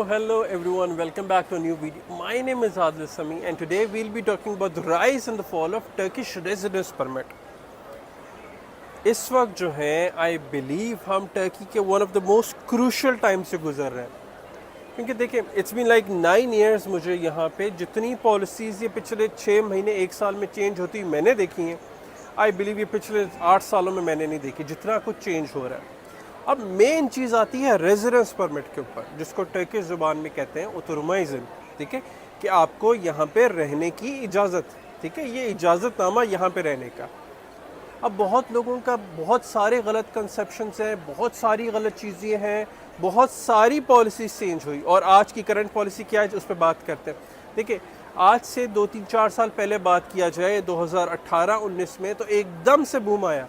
Hello everyone, welcome back to a new video. My name is Adil Sami and today we'll be talking about the rise and the fall of Turkish residence permit. इस वक्त जो है I believe हम Turkey के one of the most crucial time से गुजर रहे हैं, क्योंकि देखिए इट्स बीन लाइक 9 years मुझे यहाँ पे जितनी पॉलिसीज़ ये पिछले 6 महीने 1 साल में चेंज होती हुई मैंने देखी हैं, आई बिलीव ये पिछले 8 सालों में मैंने नहीं देखी जितना कुछ चेंज हो रहा है. अब मेन चीज़ आती है रेजिडेंस परमिट के ऊपर, जिसको टर्किश ज़ुबान में कहते हैं उतुरमाइज़न. ठीक है, कि आपको यहाँ पे रहने की इजाज़त, ठीक है, ये इजाज़तनामा यहाँ पे रहने का. अब बहुत लोगों का बहुत सारे गलत कंसेप्शंस हैं, बहुत सारी गलत चीज़ें हैं, बहुत सारी पॉलिसीज़ चेंज हुई और आज की करंट पॉलिसी क्या है उस पर बात करते हैं. देखिए आज से 2-3-4 साल पहले बात किया जाए 2018-19 में तो एकदम से बूम आया.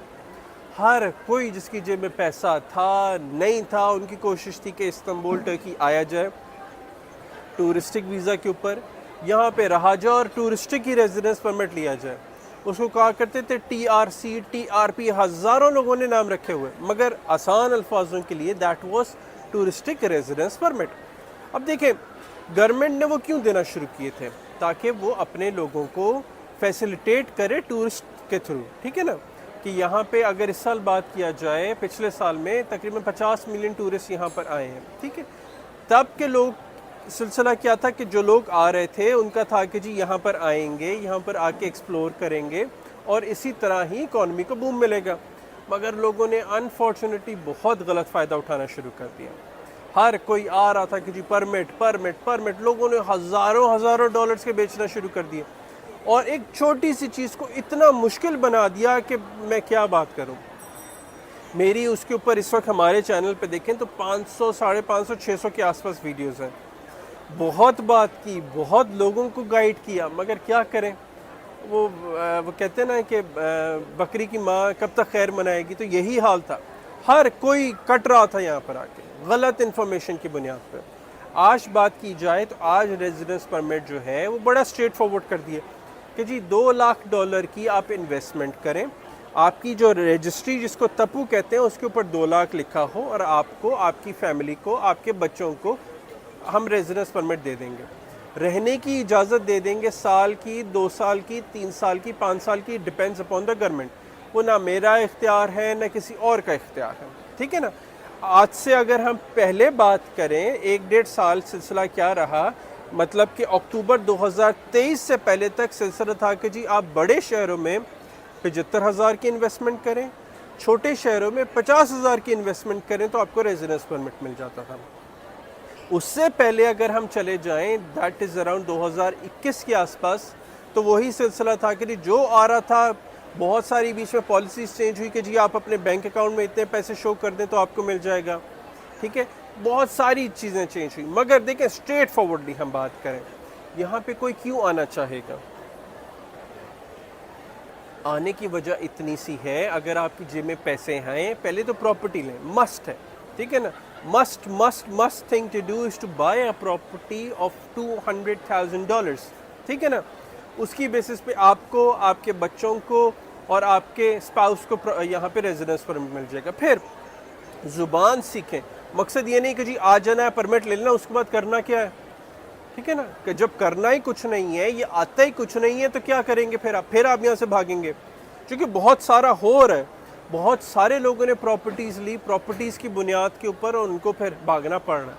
हर कोई जिसकी जेब में पैसा था नहीं था उनकी कोशिश थी कि इस्तांबुल टर्की आया जाए टूरिस्टिक वीज़ा के ऊपर, यहाँ पे रहा जाए और टूरिस्टिक ही रेजिडेंस परमिट लिया जाए. उसको कहा करते थे TRC, TRP, हज़ारों लोगों ने नाम रखे हुए, मगर आसान अल्फाजों के लिए that was touristic residence permit. अब देखें गवर्नमेंट ने वो क्यों देना शुरू किए थे, ताकि वो अपने लोगों को फैसिलिटेट करे टूरिस्ट के थ्रू. ठीक है ना, कि यहाँ पे अगर इस साल बात किया जाए पिछले साल में तकरीबन 50 मिलियन टूरिस्ट यहाँ पर आए हैं. ठीक है, तब के लोग सिलसिला क्या था कि जो लोग आ रहे थे उनका था कि जी यहाँ पर आएंगे, यहाँ पर आके एक्सप्लोर करेंगे और इसी तरह ही इकॉनमी को बूम मिलेगा. मगर लोगों ने अनफॉर्चुनेटली बहुत गलत फ़ायदा उठाना शुरू कर दिया. हर कोई आ रहा था कि जी परमिट परमिट परमिट, लोगों ने हज़ारों डॉलर्स के बेचना शुरू कर दिए और एक छोटी सी चीज़ को इतना मुश्किल बना दिया कि मैं क्या बात करूं. मेरी उसके ऊपर इस वक्त हमारे चैनल पे देखें तो 500, 550, 600 के आसपास वीडियोस हैं. बहुत बात की, बहुत लोगों को गाइड किया, मगर क्या करें, वो कहते हैं ना कि बकरी की माँ कब तक खैर मनाएगी, तो यही हाल था. हर कोई कट रहा था यहाँ पर आके गलत इन्फॉर्मेशन की बुनियाद पर. आज बात की जाए तो आज रेजिडेंस परमिट जो है वो बड़ा स्ट्रेट फॉरवर्ड कर दिया कि जी $2 लाख की आप इन्वेस्टमेंट करें, आपकी जो रजिस्ट्री जिसको तपू कहते हैं उसके ऊपर 2 लाख लिखा हो और आपको, आपकी फैमिली को, आपके बच्चों को हम रेजिडेंस परमिट दे देंगे, रहने की इजाज़त दे देंगे, साल की, 2 साल की, 3 साल की, 5 साल की, डिपेंड्स अपॉन द गवर्नमेंट. वो ना मेरा इख्तियार है ना किसी और का इख्तियार है. ठीक है ना. आज से अगर हम पहले बात करें 1-1.5 साल सिलसिला क्या रहा, मतलब कि अक्टूबर 2023 से पहले तक सिलसिला था कि जी आप बड़े शहरों में 75,000 की इन्वेस्टमेंट करें, छोटे शहरों में 50,000 की इन्वेस्टमेंट करें तो आपको रेजिडेंस परमिट मिल जाता था. उससे पहले अगर हम चले जाएं दैट इज़ अराउंड 2021 के आसपास, तो वही सिलसिला था कि जो आ रहा था, बहुत सारी बीच में पॉलिसीज़ चेंज हुई कि जी आप अपने बैंक अकाउंट में इतने पैसे शो कर दें तो आपको मिल जाएगा. ठीक है, बहुत सारी चीज़ें चेंज हुई. मगर देखें स्ट्रेट फॉरवर्डली हम बात करें, यहाँ पे कोई क्यों आना चाहेगा. आने की वजह इतनी सी है, अगर आपकी जेब में पैसे हैं, पहले तो प्रॉपर्टी लें, मस्ट है. ठीक है ना, must thing to do is to buy a property of $200,000. ठीक है ना, उसकी बेसिस पे आपको, आपके बच्चों को और आपके स्पाउस को यहाँ पे रेजिडेंस परमिट मिल जाएगा. फिर ज़ुबान सीखें, मकसद ये नहीं कि जी आ जाना है परमिट ले लेना, उसके बाद करना क्या है. ठीक है ना, कि जब करना ही कुछ नहीं है, ये आता ही कुछ नहीं है, तो क्या करेंगे फिर आप यहाँ से भागेंगे. क्योंकि बहुत सारा हो रहा है, बहुत सारे लोगों ने प्रॉपर्टीज़ ली, प्रॉपर्टीज़ की बुनियाद के ऊपर और उनको फिर भागना पड़ रहा है.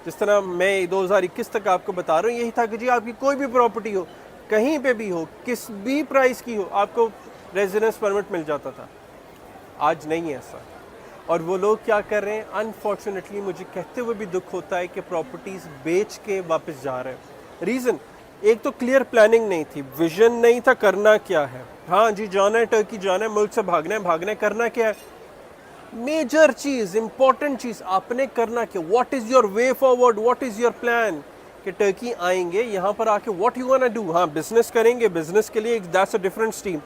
जिस तरह मैं 2021 तक आपको बता रहा हूँ, यही था कि जी आपकी कोई भी प्रॉपर्टी हो, कहीं पे भी हो, किस भी प्राइस की हो, आपको रेजिडेंस परमिट मिल जाता था. आज नहीं है ऐसा. और वो लोग क्या कर रहे हैं, अनफॉर्चुनेटली मुझे कहते हुए भी दुख होता है कि प्रॉपर्टीज़ बेच के वापस जा रहे हैं. रीज़न, एक तो क्लियर प्लानिंग नहीं थी, विजन नहीं था, करना क्या है. हाँ जी जाना है टर्की, जाना है, मुल्क से भागना है, करना क्या है. मेजर चीज़, इंपॉर्टेंट चीज़ आपने करना क्या, what is your way forward, what is your plan. कि टर्की आएंगे, यहाँ पर आके what you want to do. हाँ बिज़नेस करेंगे, बिज़नेस के लिए दैट्स अ डिफरेंट स्ट्रीम.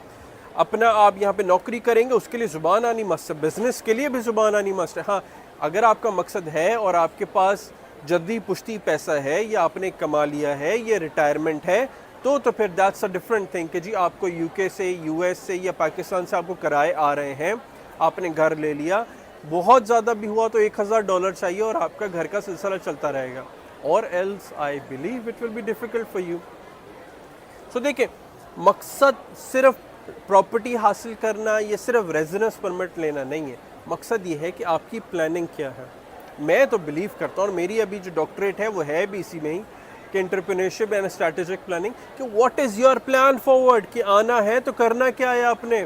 अपना आप यहाँ पे नौकरी करेंगे, उसके लिए ज़ुबान आनी मस्ट है, बिज़नेस के लिए भी ज़ुबान आनी मस्ट है. हाँ अगर आपका मकसद है और आपके पास जल्दी पुश्ती पैसा है या आपने कमा लिया है, ये रिटायरमेंट है, तो फिर दैट्स अ डिफरेंट थिंग कि जी आपको यूके से, यूएस से या पाकिस्तान से आपको किराए आ रहे हैं, आपने घर ले लिया, بہت زیادہ بھی ہوا تو $1000 چاہیے اور آپ کا گھر کا سلسلہ چلتا رہے گا, اور else I believe it will be difficult for you. So دیکھیں, مقصد صرف پراپرٹی حاصل کرنا یا صرف ریزیڈنس پرمٹ لینا نہیں ہے, مقصد یہ ہے کہ آپ کی پلاننگ کیا ہے. میں تو بلیو کرتا ہوں, اور میری ابھی جو ڈاکٹریٹ ہے وہ ہے بھی اسی میں ہی, کہ انٹرپرینورشپ اینڈ اسٹریٹجک پلاننگ, کہ what is your plan forward, کہ آنا ہے تو کرنا کیا ہے آپ نے.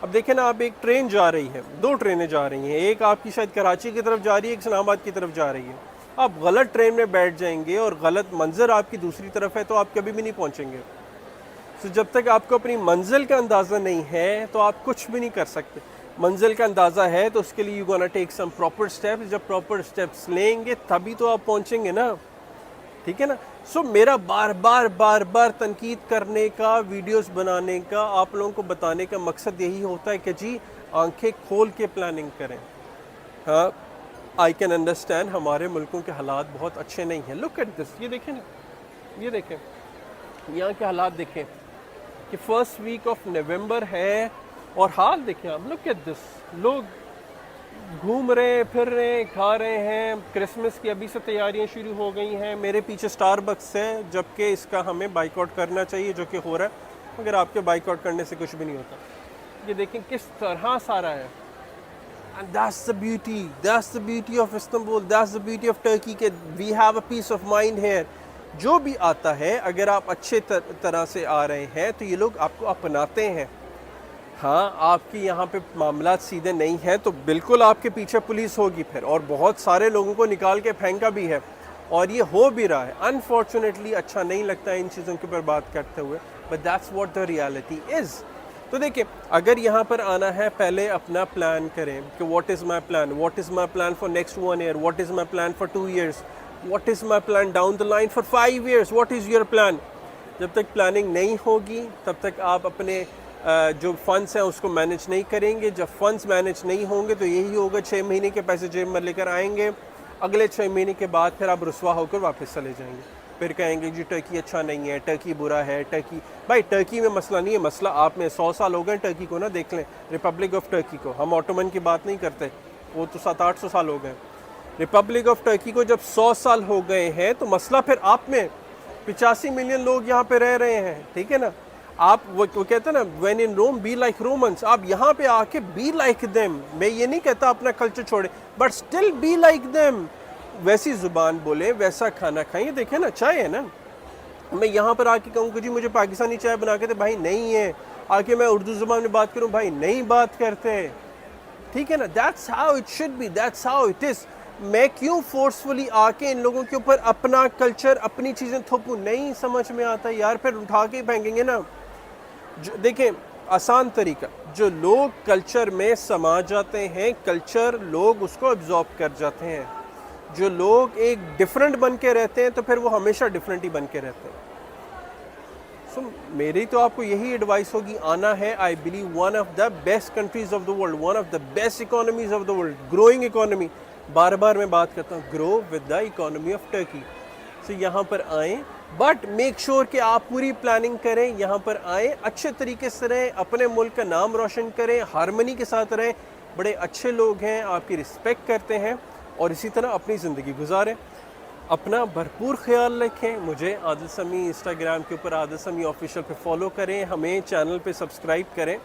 اب دیکھیں نا, آپ ایک ٹرین جا رہی ہے, 2 ٹرینیں جا رہی ہیں, ایک آپ کی شاید کراچی کی طرف جا رہی ہے, ایک اسلام آباد کی طرف جا رہی ہے. آپ غلط ٹرین میں بیٹھ جائیں گے اور غلط منظر آپ کی دوسری طرف ہے تو آپ کبھی بھی نہیں پہنچیں گے. تو جب تک آپ کو اپنی منزل کا اندازہ نہیں ہے تو آپ کچھ بھی نہیں کر سکتے. منزل کا اندازہ ہے تو اس کے لیے you gonna take some proper steps, جب پراپر اسٹیپس لیں گے تبھی تو آپ پہنچیں گے نا, ٹھیک ہے نا. سو میرا بار بار تنقید کرنے کا, ویڈیوز بنانے کا, آپ لوگوں کو بتانے کا مقصد یہی ہوتا ہے کہ جی آنکھیں کھول کے پلاننگ کریں. ہاں, آئی کین انڈرسٹینڈ ہمارے ملکوں کے حالات بہت اچھے نہیں ہیں. لک ایٹ دس, یہ دیکھیں نا, یہ دیکھیں یہاں کے حالات دیکھیں کہ فرسٹ ویک آف نومبر ہے اور حال دیکھیں آپ. لک ایٹ دس, لوگ گھوم رہے ہیں, پھر رہے ہیں, کھا رہے ہیں. کرسمس کی ابھی سے تیاریاں شروع ہو گئی ہیں. میرے پیچھے اسٹار بکس ہے, جبکہ اس کا ہمیں بائک آؤٹ کرنا چاہیے, جو کہ ہو رہا ہے, مگر آپ کے بائک آؤٹ کرنے سے کچھ بھی نہیں ہوتا. یہ دیکھیں کس طرح سارا ہے. And that's the beauty of Istanbul, that's the beauty of Turkey, کہ we have a peace of mind here. جو بھی آتا ہے, اگر آپ اچھے طرح سے آ رہے ہیں تو یہ لوگ آپ کو اپناتے ہیں. ہاں, آپ کی یہاں پہ معاملات سیدھے نہیں ہیں تو بالکل آپ کے پیچھے پولیس ہوگی پھر, اور بہت سارے لوگوں کو نکال کے پھینکا بھی ہے, اور یہ ہو بھی رہا ہے. انفارچونیٹلی اچھا نہیں لگتا ہے ان چیزوں کے اوپر بات کرتے ہوئے, but that's what the reality is. تو دیکھیں, اگر یہاں پر آنا ہے پہلے اپنا پلان کریں کہ what is my plan for next 1 year, what is my plan for 2 years, what is my plan down the line for 5 years, what is your plan. جب تک پلاننگ نہیں ہوگی تب تک آپ اپنے جو فنڈس ہیں اس کو مینیج نہیں کریں گے. جب فنڈس مینیج نہیں ہوں گے تو یہی ہوگا, 6 مہینے کے پیسے جیب میں لے کر آئیں گے, اگلے 6 مہینے کے بعد پھر آپ رسوا ہو کر واپس چلے جائیں گے. پھر کہیں گے جی ٹرکی اچھا نہیں ہے, ٹرکی برا ہے. ٹرکی, بھائی ٹرکی میں مسئلہ نہیں ہے, مسئلہ آپ میں 100 سال ہو گئے ٹرکی کو نا, دیکھ لیں ریپبلک آف ٹرکی کو. ہم آٹومن کی بات نہیں کرتے, وہ تو 700-800 سال ہو گئے. ریپبلک آف ٹرکی کو جب 100 سال ہو گئے ہیں تو مسئلہ پھر آپ میں, 85 ملین لوگ یہاں پہ رہ رہے ہیں, ٹھیک ہے نا. آپ وہ کہتے ہیں نا when in Rome be like Romans, آپ یہاں پہ آ کے بی لائک دیم. میں یہ نہیں کہتا اپنا کلچر چھوڑے, but still be like them. ویسی زبان بولیں, ویسا کھانا کھائیں. دیکھیں نا, چائے ہے نا, میں یہاں پر آ کے کہوں کہ جی مجھے پاکستانی چائے بنا کے دے, بھائی نہیں ہے. آ کے میں اردو زبان میں بات کروں, بھائی نہیں بات کرتے, ٹھیک ہے نا. That's how it should be, that's how it is. میں کیوں فورسفلی آ کے ان لوگوں کے اوپر اپنا کلچر, اپنی چیزیں تھوپوں, نہیں سمجھ میں آتا یار. پھر اٹھا کے ہی پھینکیں گے نا. دیکھیں آسان طریقہ, جو لوگ کلچر میں سما جاتے ہیں, کلچر لوگ اس کو ابزارب کر جاتے ہیں. جو لوگ ایک ڈیفرنٹ بن کے رہتے ہیں تو پھر وہ ہمیشہ ڈیفرنٹ ہی بن کے رہتے ہیں. سو میری تو آپ کو یہی ایڈوائس ہوگی, آنا ہے. I believe one of the best countries of the world, one of the best economies of the world, growing economy. بار بار میں بات کرتا ہوں, grow with the economy of Turkey. So یہاں پر آئیں, بٹ میک شور کہ آپ پوری پلاننگ کریں. یہاں پر آئیں, اچھے طریقے سے رہیں, اپنے ملک کا نام روشن کریں, ہارمنی کے ساتھ رہیں. بڑے اچھے لوگ ہیں, آپ کی رسپیکٹ کرتے ہیں, اور اسی طرح اپنی زندگی گزاریں. اپنا بھرپور خیال رکھیں. مجھے عادل سمیع انسٹاگرام کے اوپر عادل سمیع آفیشیل پہ فالو کریں, ہمیں چینل پہ سبسکرائب کریں.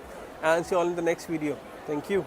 And see all in the next video. Thank you.